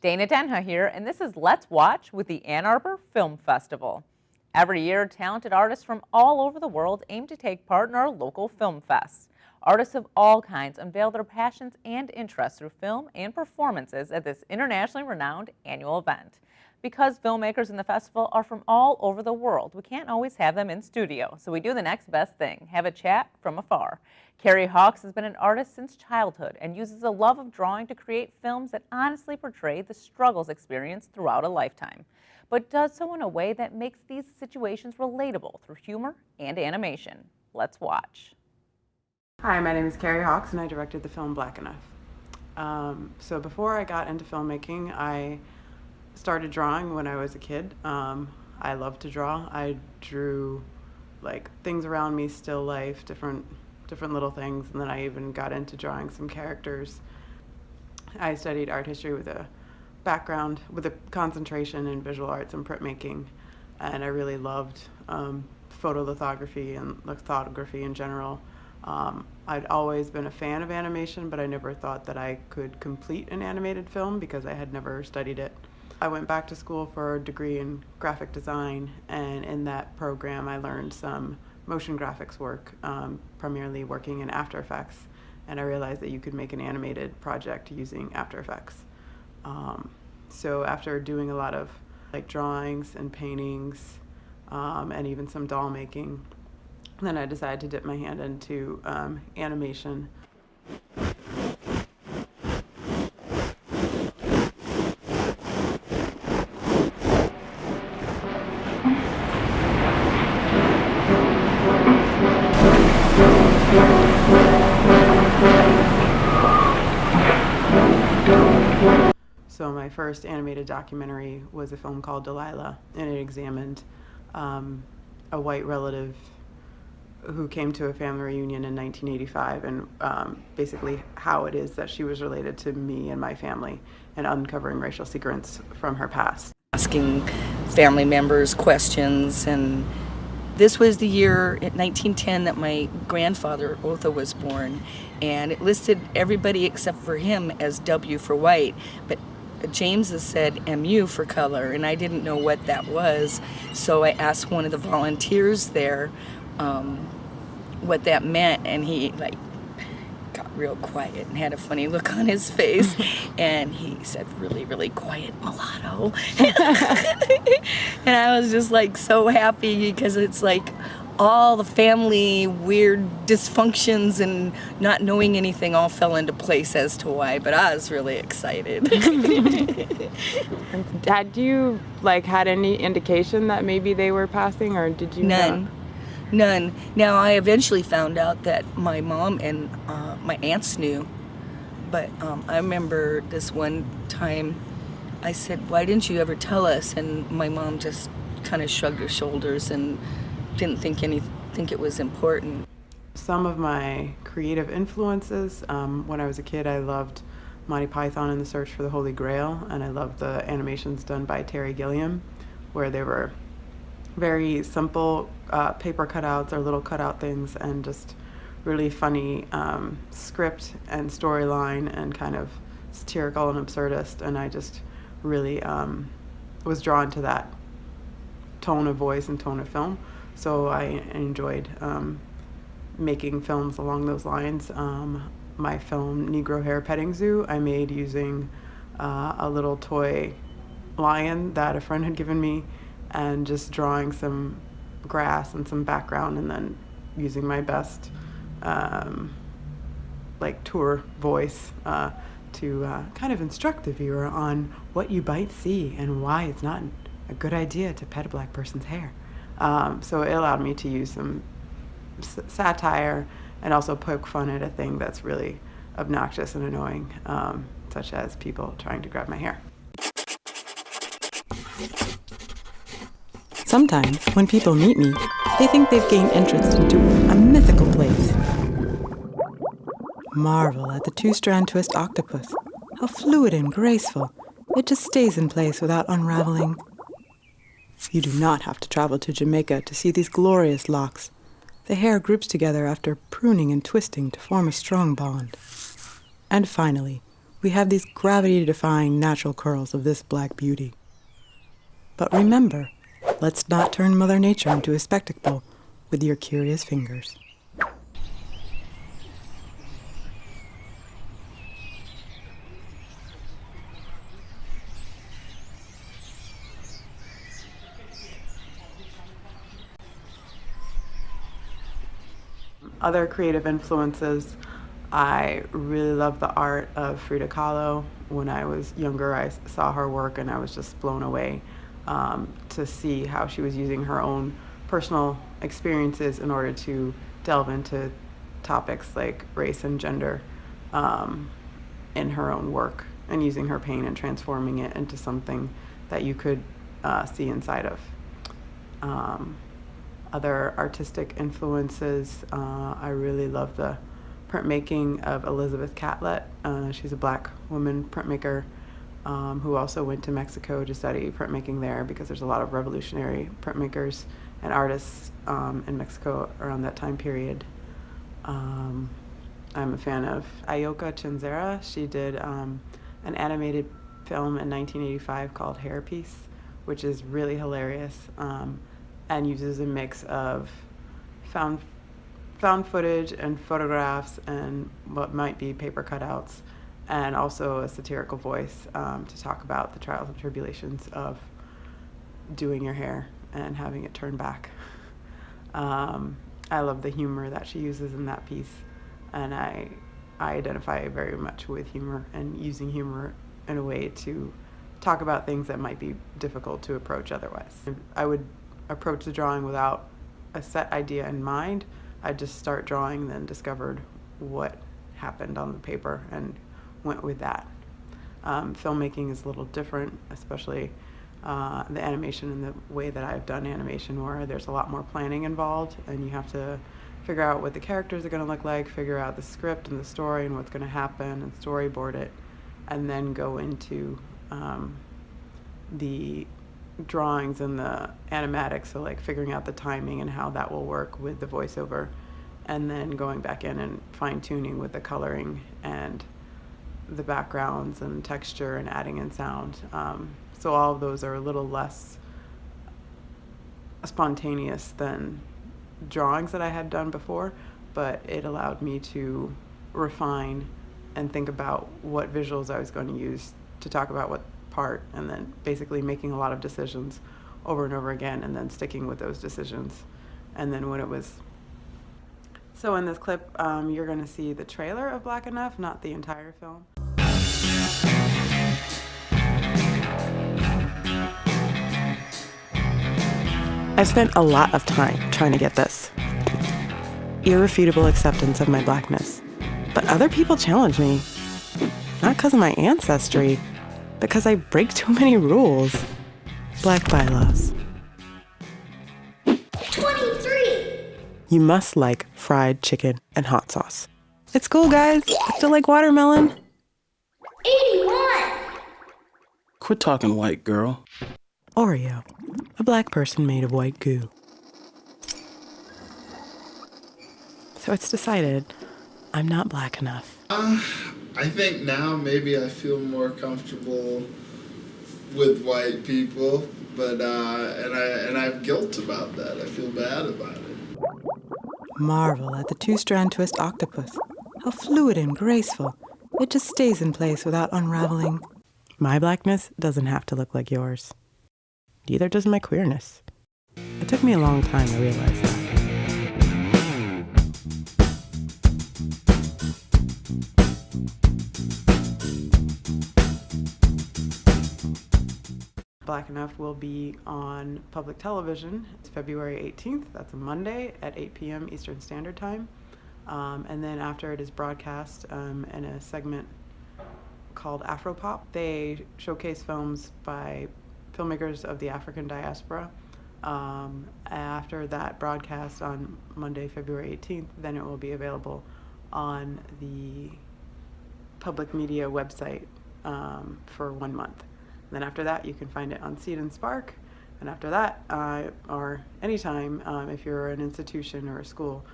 Dana Denha here, and this is Let's Watch with the Ann Arbor Film Festival. Every year, talented artists from all over the world aim to take part in our local film fest. Artists of all kinds unveil their passions and interests through film and performances at this internationally renowned annual event. Because filmmakers in the festival are from all over the world, we can't always have them in studio, so we do the next best thing, have a chat from afar. Carrie Hawks has been an artist since childhood and uses a love of drawing to create films that honestly portray the struggles experienced throughout a lifetime, but does so in a way that makes these situations relatable through humor and animation. Let's watch. Hi, my name is Carrie Hawks, and I directed the film Black Enough. So before I got into filmmaking, I started drawing when I was a kid. I love to draw. I drew like things around me, still life, different little things, and then I even got into drawing some characters. I studied art history with a background, with a concentration in visual arts and printmaking, and I really loved photolithography and lithography in general. I'd always been a fan of animation, but I never thought that I could complete an animated film because I had never studied it. I went back to school for a degree in graphic design, and in that program I learned some motion graphics work, primarily working in After Effects, and I realized that you could make an animated project using After Effects. So after doing a lot of like drawings and paintings and even some doll making, then I decided to dip my hand into animation. So my first animated documentary was a film called Delilah, and it examined a white relative who came to a family reunion in 1985, and basically how it is that she was related to me and my family, and uncovering racial secrets from her past. Asking family members questions, and this was the year in 1910 that my grandfather Otha was born, and it listed everybody except for him as W for white, but James has said MU for color, and I didn't know what that was, so I asked one of the volunteers there what that meant, and he like got real quiet and had a funny look on his face, and he said really, really quiet, mulatto. And I was just like so happy because it's like all the family weird dysfunctions and not knowing anything all fell into place as to why, but I was really excited. Had you like had any indication that maybe they were passing, or did you None. Now, I eventually found out that my mom and my aunts knew, but I remember this one time I said, why didn't you ever tell us? And my mom just kind of shrugged her shoulders and didn't think it was important. Some of my creative influences, when I was a kid, I loved Monty Python and the Search for the Holy Grail, and I loved the animations done by Terry Gilliam, where they were very simple paper cutouts or little cutout things, and just really funny script and storyline and kind of satirical and absurdist, and I just really was drawn to that tone of voice and tone of film, so I enjoyed making films along those lines. My film Negro Hair Petting Zoo I made using a little toy lion that a friend had given me, and just drawing some grass and some background, and then using my best like tour voice to kind of instruct the viewer on what you might see and why it's not a good idea to pet a black person's hair. So it allowed me to use some satire and also poke fun at a thing that's really obnoxious and annoying, such as people trying to grab my hair. Sometimes, when people meet me, they think they've gained interest into a mythical place. Marvel at the two-strand twist octopus. How fluid and graceful. It just stays in place without unraveling. You do not have to travel to Jamaica to see these glorious locks. The hair groups together after pruning and twisting to form a strong bond. And finally, We have these gravity-defying natural curls of this black beauty. But remember, let's not turn Mother Nature into a spectacle with your curious fingers. Other creative influences, I really love the art of Frida Kahlo. When I was younger, I saw her work and I was just blown away to see how she was using her own personal experiences in order to delve into topics like race and gender in her own work, and using her pain and transforming it into something that you could see inside of. Other artistic influences, I really love the printmaking of Elizabeth Catlett. She's a black woman printmaker who also went to Mexico to study printmaking there, because there's a lot of revolutionary printmakers and artists in Mexico around that time period. I'm a fan of Ayoka Chinzera. She did an animated film in 1985 called Hairpiece, which is really hilarious. And uses a mix of found footage and photographs and what might be paper cutouts, and also a satirical voice to talk about the trials and tribulations of doing your hair and having it turn back. I love the humor that she uses in that piece, and I identify very much with humor and using humor in a way to talk about things that might be difficult to approach otherwise. I would approach the drawing without a set idea in mind. I just start drawing, then discovered what happened on the paper and went with that. Filmmaking is a little different, especially the animation and the way that I've done animation, where there's a lot more planning involved and you have to figure out what the characters are going to look like, figure out the script and the story and what's going to happen, and storyboard it, and then go into the drawings and the animatics, so like figuring out the timing and how that will work with the voiceover, and then going back in and fine-tuning with the coloring and the backgrounds and texture and adding in sound. So all of those are a little less spontaneous than drawings that I had done before, but it allowed me to refine and think about what visuals I was going to use to talk about what part, and then basically making a lot of decisions over and over again, and then sticking with those decisions. And then when it was... So in this clip, you're going to see the trailer of Black Enough, not the entire film. I've spent a lot of time trying to get this irrefutable acceptance of my blackness. But other people challenge me, not because of my ancestry, because I break too many rules. Black bylaws. 23! You must like fried chicken and hot sauce. It's cool, guys. I still like watermelon. 81! Quit talking, white girl. Oreo, a black person made of white goo. So it's decided I'm not black enough. I think now maybe I feel more comfortable with white people, but and I have guilt about that. I feel bad about it. Marvel at the two-strand twist octopus. How fluid and graceful. It just stays in place without unraveling. My blackness doesn't have to look like yours. Neither does my queerness. It took me a long time to realize that. Black Enough will be on public television. It's February 18th. That's a Monday at 8 p.m. Eastern Standard Time. And then after it is broadcast in a segment called Afropop, they showcase films by filmmakers of the African diaspora. After that broadcast on Monday, February 18th, then it will be available on the public media website for 1 month. And then after that, you can find it on Seed and Spark. And after that, or anytime, if you're an institution or a school,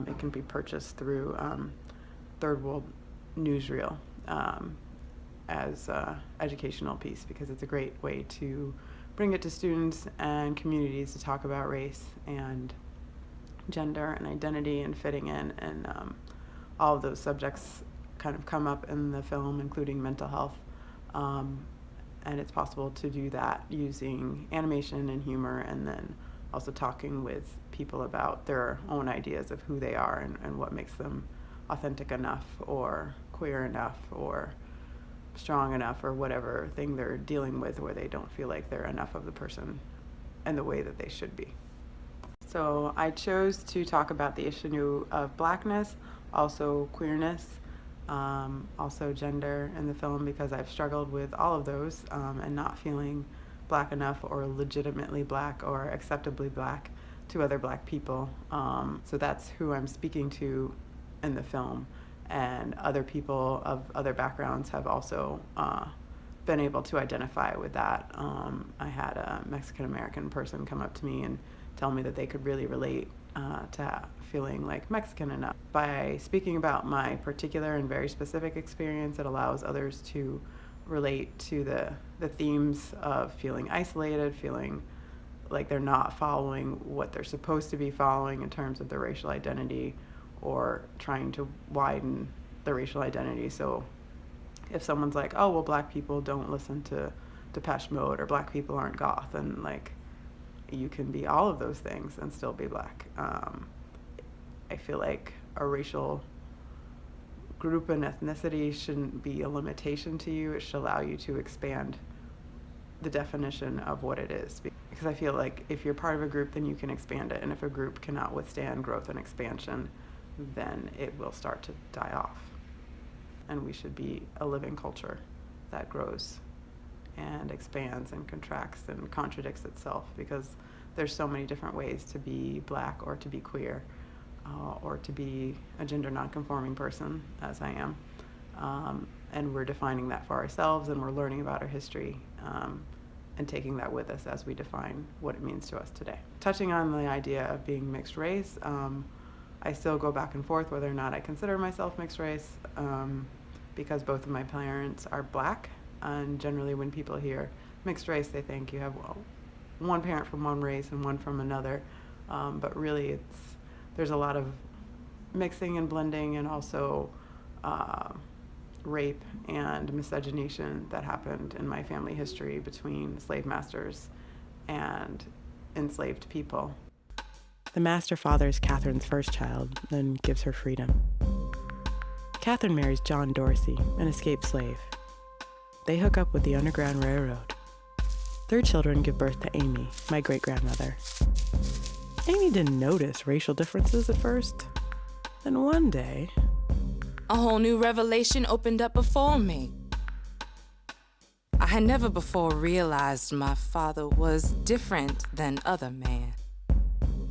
it can be purchased through Third World Newsreel. as an educational piece, because it's a great way to bring it to students and communities to talk about race and gender and identity and fitting in, and all of those subjects kind of come up in the film, including mental health. And it's possible to do that using animation and humor, and then also talking with people about their own ideas of who they are and what makes them authentic enough or queer enough or strong enough, or whatever thing they're dealing with where they don't feel like they're enough of the person in the way that they should be. So I chose to talk about the issue of Blackness, also queerness, also gender in the film, because I've struggled with all of those and not feeling Black enough or legitimately Black or acceptably Black to other Black people. So that's who I'm speaking to in the film, and other people of other backgrounds have also been able to identify with that. I had a Mexican American person come up to me and tell me that they could really relate to feeling like Mexican enough. By speaking about my particular and very specific experience, it allows others to relate to the themes of feeling isolated, feeling like they're not following what they're supposed to be following in terms of their racial identity, or trying to widen the racial identity. So if someone's like, oh, well, Black people don't listen to Depeche Mode, or Black people aren't goth, and like, you can be all of those things and still be Black. I feel like a racial group and ethnicity shouldn't be a limitation to you. It should allow you to expand the definition of what it is. Because I feel like if you're part of a group, then you can expand it. And if a group cannot withstand growth and expansion, then it will start to die off. And we should be a living culture that grows and expands and contracts and contradicts itself, because there's so many different ways to be Black or to be queer, or to be a gender nonconforming person, as I am. And we're defining that for ourselves, and we're learning about our history and taking that with us as we define what it means to us today. Touching on the idea of being mixed race, I still go back and forth whether or not I consider myself mixed race, because both of my parents are Black. And generally when people hear mixed race, they think you have one parent from one race and one from another. But really there's a lot of mixing and blending, and also rape and miscegenation that happened in my family history between slave masters and enslaved people. The master fathers Catherine's first child, then gives her freedom. Catherine marries John Dorsey, an escaped slave. They hook up with the Underground Railroad. Their children give birth to Amy, my great-grandmother. Amy didn't notice racial differences at first. Then one day, a whole new revelation opened up before me. I had never before realized my father was different than other men.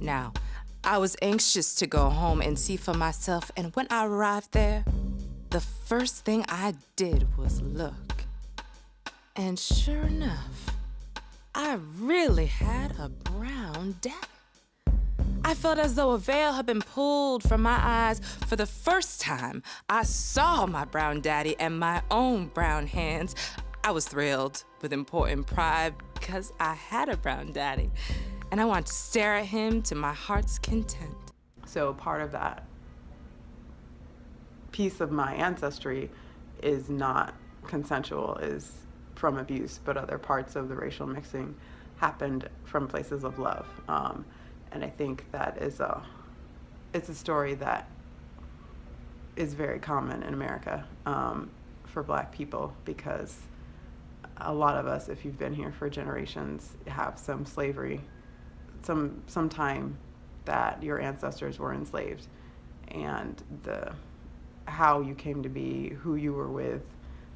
Now, I was anxious to go home and see for myself, and when I arrived there, the first thing I did was look. And sure enough, I really had a brown daddy. I felt as though a veil had been pulled from my eyes. For the first time, I saw my brown daddy and my own brown hands. I was thrilled with important pride because I had a brown daddy, and I wanted to stare at him to my heart's content. So part of that piece of my ancestry is not consensual, is from abuse, but other parts of the racial mixing happened from places of love. And I think that it's a story that is very common in America for Black people, because a lot of us, if you've been here for generations, have some slavery, some time that your ancestors were enslaved, and how you came to be, who you were with,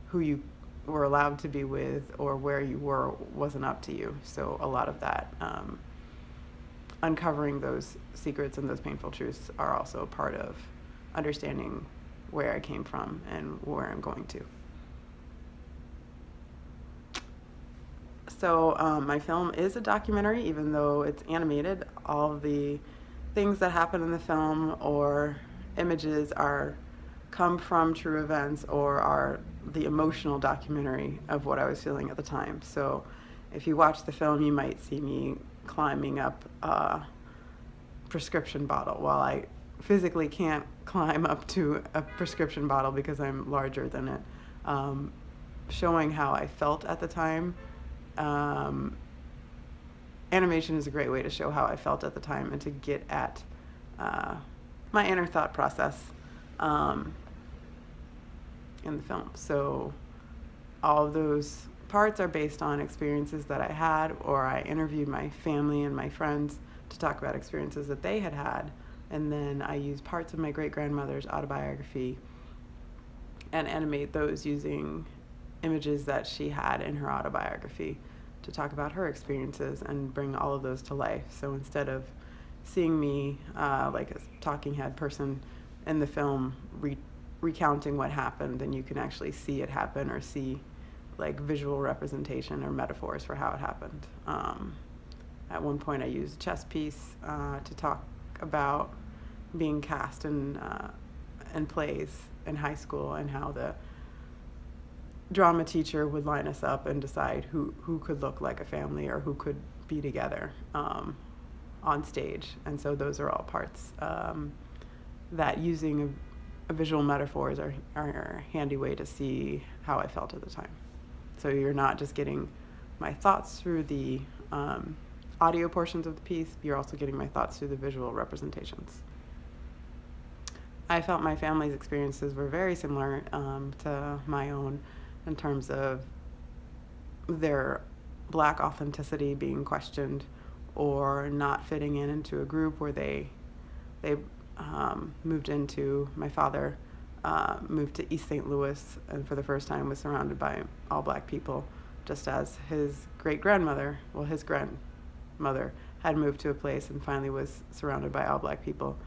who you were allowed to be with, or where you were wasn't up to you. So a lot of that, uncovering those secrets and those painful truths are also part of understanding where I came from and where I'm going to. So my film is a documentary, even though it's animated. All of the things that happen in the film or images are come from true events or are the emotional documentary of what I was feeling at the time. So if you watch the film, you might see me climbing up a prescription bottle. While I physically can't climb up to a prescription bottle because I'm larger than it, showing how I felt at the time. Animation is a great way to show how I felt at the time and to get at my inner thought process in the film. So all of those parts are based on experiences that I had, or I interviewed my family and my friends to talk about experiences that they had had, and then I used parts of my great-grandmother's autobiography and animate those using images that she had in her autobiography to talk about her experiences and bring all of those to life. So instead of seeing me like a talking head person in the film recounting what happened, then you can actually see it happen or see like visual representation or metaphors for how it happened. At one point I used a chess piece to talk about being cast in plays in high school and how the drama teacher would line us up and decide who could look like a family or who could be together on stage. And so those are all parts that using a visual metaphors are a handy way to see how I felt at the time. So you're not just getting my thoughts through the audio portions of the piece, you're also getting my thoughts through the visual representations. I felt my family's experiences were very similar to my own in terms of their Black authenticity being questioned or not fitting into a group where they moved into. My father moved to East St. Louis and for the first time was surrounded by all Black people, just as his great-grandmother, well, his grandmother had moved to a place and finally was surrounded by all Black people.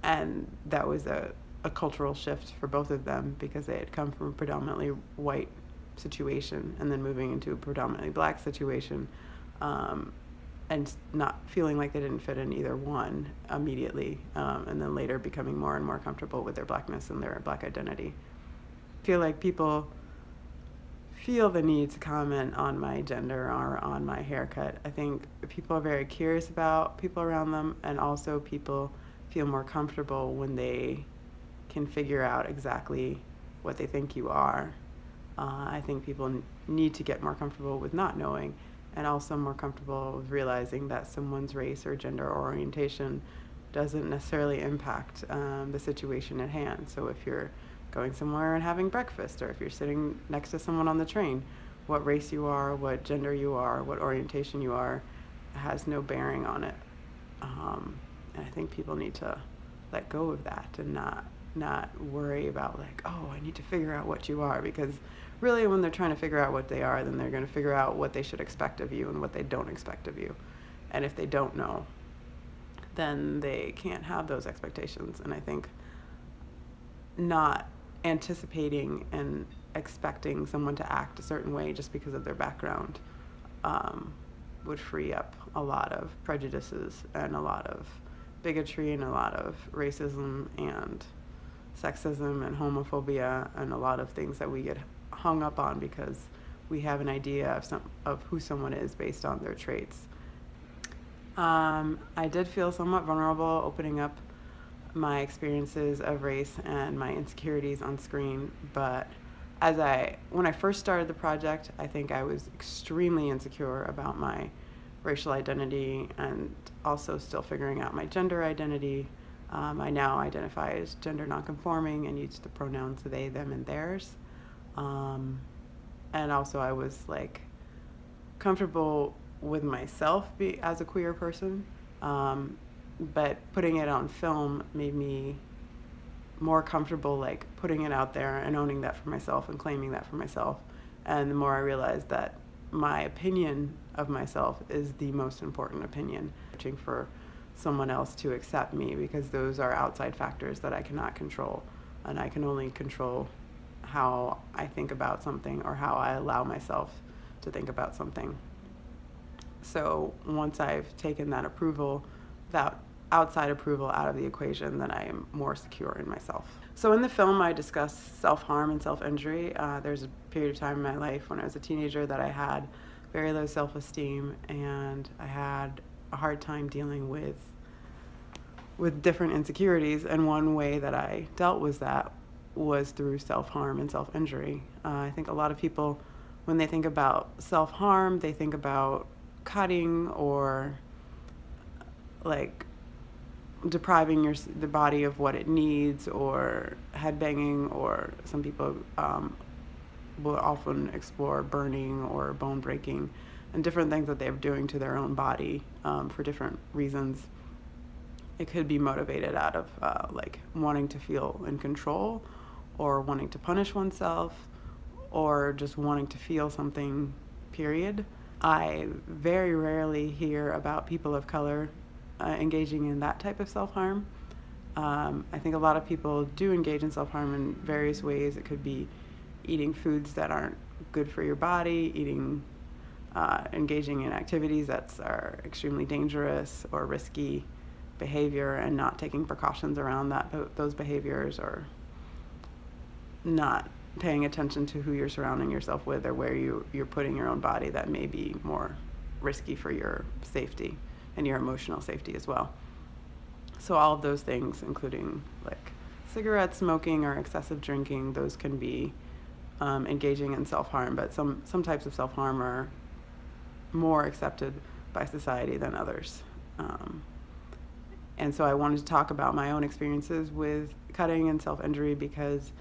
And that was a cultural shift for both of them because they had come from a predominantly white situation and then moving into a predominantly Black situation, and not feeling like they didn't fit in either one immediately, and then later becoming more and more comfortable with their Blackness and their Black identity. I feel like people feel the need to comment on my gender or on my haircut. I think people are very curious about people around them, and also people feel more comfortable when they can figure out exactly what they think you are. I think people need to get more comfortable with not knowing, and also more comfortable with realizing that someone's race or gender or orientation doesn't necessarily impact the situation at hand. So if you're going somewhere and having breakfast, or if you're sitting next to someone on the train, what race you are, what gender you are, what orientation you are, has no bearing on it. And I think people need to let go of that and not worry about like, oh, I need to figure out what you are, because really when they're trying to figure out what they are, then they're going to figure out what they should expect of you and what they don't expect of you. And if they don't know, then they can't have those expectations. And I think not anticipating and expecting someone to act a certain way just because of their background would free up a lot of prejudices and a lot of bigotry and a lot of racism and sexism and homophobia and a lot of things that we get hung up on because we have an idea of who someone is based on their traits. I did feel somewhat vulnerable opening up my experiences of race and my insecurities on screen, but when I first started the project, I think I was extremely insecure about my racial identity and also still figuring out my gender identity. I now identify as gender nonconforming and use the pronouns they, them, and theirs. And also I was like comfortable with myself as a queer person, but putting it on film made me more comfortable like putting it out there and owning that for myself and claiming that for myself. And the more I realized that my opinion of myself is the most important opinion, searching for someone else to accept me, because those are outside factors that I cannot control, and I can only control how I think about something or how I allow myself to think about something. So once I've taken that approval without outside approval out of the equation, then I am more secure in myself. So in the film, I discuss self-harm and self-injury. There's a period of time in my life when I was a teenager that I had very low self-esteem, and I had a hard time dealing with different insecurities, and one way that I dealt with that was through self-harm and self-injury. I think a lot of people, when they think about self-harm, they think about cutting or like depriving the body of what it needs, or headbanging, or some people will often explore burning or bone breaking and different things that they're doing to their own body for different reasons. It could be motivated out of like wanting to feel in control, or wanting to punish oneself, or just wanting to feel something, period. I very rarely hear about people of color engaging in that type of self-harm. I think a lot of people do engage in self-harm in various ways. It could be eating foods that aren't good for your body, engaging in activities that are extremely dangerous or risky behavior, and not taking precautions around those behaviors, or not paying attention to who you're surrounding yourself with, or where you're putting your own body that may be more risky for your safety and your emotional safety as well. So all of those things, including like cigarette smoking or excessive drinking, those can be engaging in self-harm, but some types of self-harm are more accepted by society than others. And so I wanted to talk about my own experiences with cutting and self-injury, because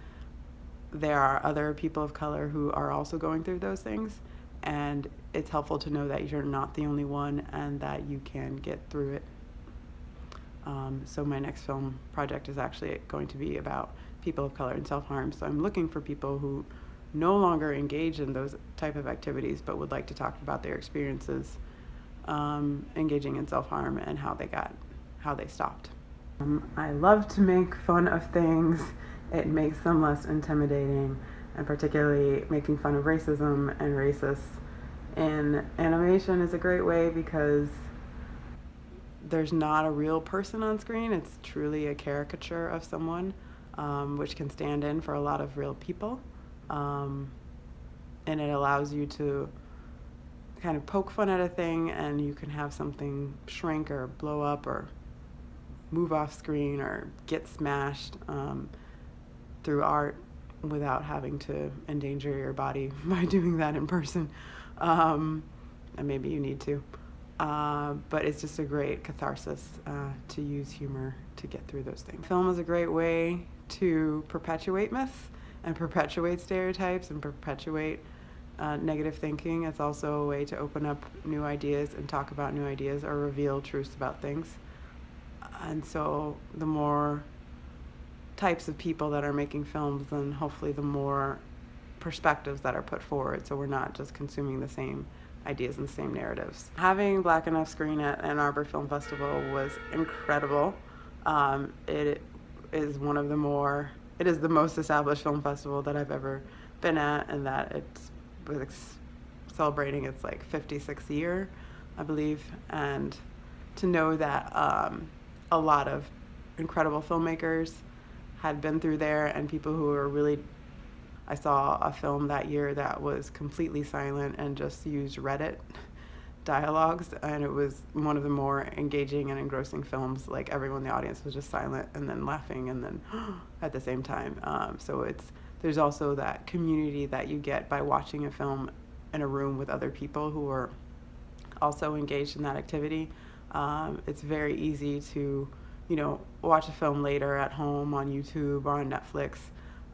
there are other people of color who are also going through those things, and it's helpful to know that you're not the only one and that you can get through it. So my next film project is actually going to be about people of color and self-harm. So I'm looking for people who no longer engage in those type of activities, but would like to talk about their experiences engaging in self-harm and how they stopped. I love to make fun of things. It makes them less intimidating, and particularly making fun of racism and racists in animation is a great way, because there's not a real person on screen. It's truly a caricature of someone, which can stand in for a lot of real people. And it allows you to kind of poke fun at a thing, and you can have something shrink or blow up or move off screen or get smashed through art without having to endanger your body by doing that in person. And maybe you need to. But it's just a great catharsis to use humor to get through those things. Film is a great way to perpetuate myths and perpetuate stereotypes and perpetuate negative thinking. It's also a way to open up new ideas and talk about new ideas, or reveal truths about things. And so the more types of people that are making films, then hopefully the more perspectives that are put forward, so we're not just consuming the same ideas and the same narratives. Having Black Enough screen at Ann Arbor Film Festival was incredible. It is the most established film festival that I've ever been at, and that it's celebrating its like 56th year, I believe. And to know that a lot of incredible filmmakers had been through there, and people who were really, I saw a film that year that was completely silent and just used Reddit dialogues, and it was one of the more engaging and engrossing films. Like, everyone in the audience was just silent and then laughing and then at the same time. So there's also that community that you get by watching a film in a room with other people who are also engaged in that activity. It's very easy to, watch a film later at home on YouTube or on Netflix,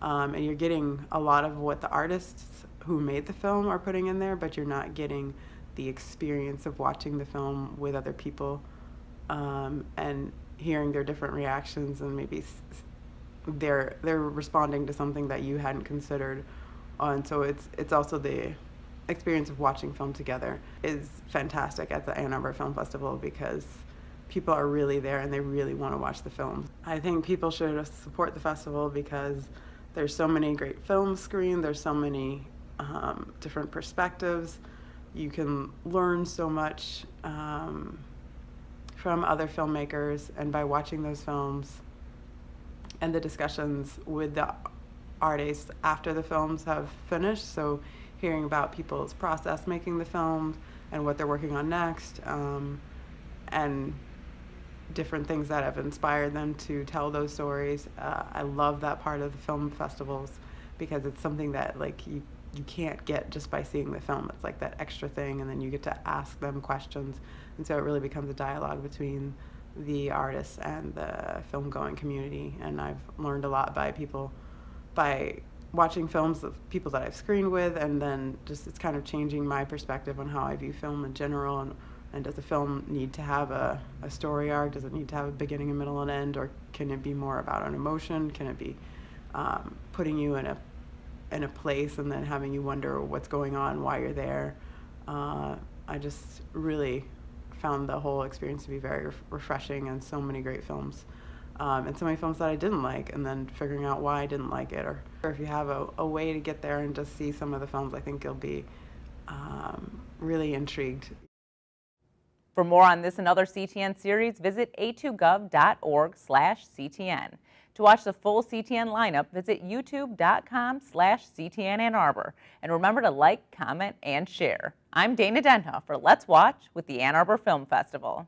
and you're getting a lot of what the artists who made the film are putting in there, but you're not getting the experience of watching the film with other people and hearing their different reactions, and maybe they're responding to something that you hadn't considered. And so it's also the experience of watching film together is fantastic at the Ann Arbor Film Festival, because people are really there and they really want to watch the films. I think people should support the festival because there's so many great films screened, there's so many different perspectives. You can learn so much from other filmmakers, and by watching those films and the discussions with the artists after the films have finished, so hearing about people's process making the films and what they're working on next, and different things that have inspired them to tell those stories. I love that part of the film festivals because it's something that like you can't get just by seeing the film. It's like that extra thing, and then you get to ask them questions, and so it really becomes a dialogue between the artists and the film going community. And I've learned a lot by watching films of people that I've screened with, and then just it's kind of changing my perspective on how I view film in general. And does a film need to have a story arc? Does it need to have a beginning, a middle, and end? Or can it be more about an emotion? Can it be putting you in a place and then having you wonder what's going on, why you're there? I just really found the whole experience to be very refreshing, and so many great films. And so many films that I didn't like, and then figuring out why I didn't like it. Or if you have a way to get there and just see some of the films, I think you'll be really intrigued. For more on this and other CTN series, visit a2gov.org/CTN. To watch the full CTN lineup, visit youtube.com/CTN Ann Arbor. And remember to like, comment, and share. I'm Dana Denhoff for Let's Watch with the Ann Arbor Film Festival.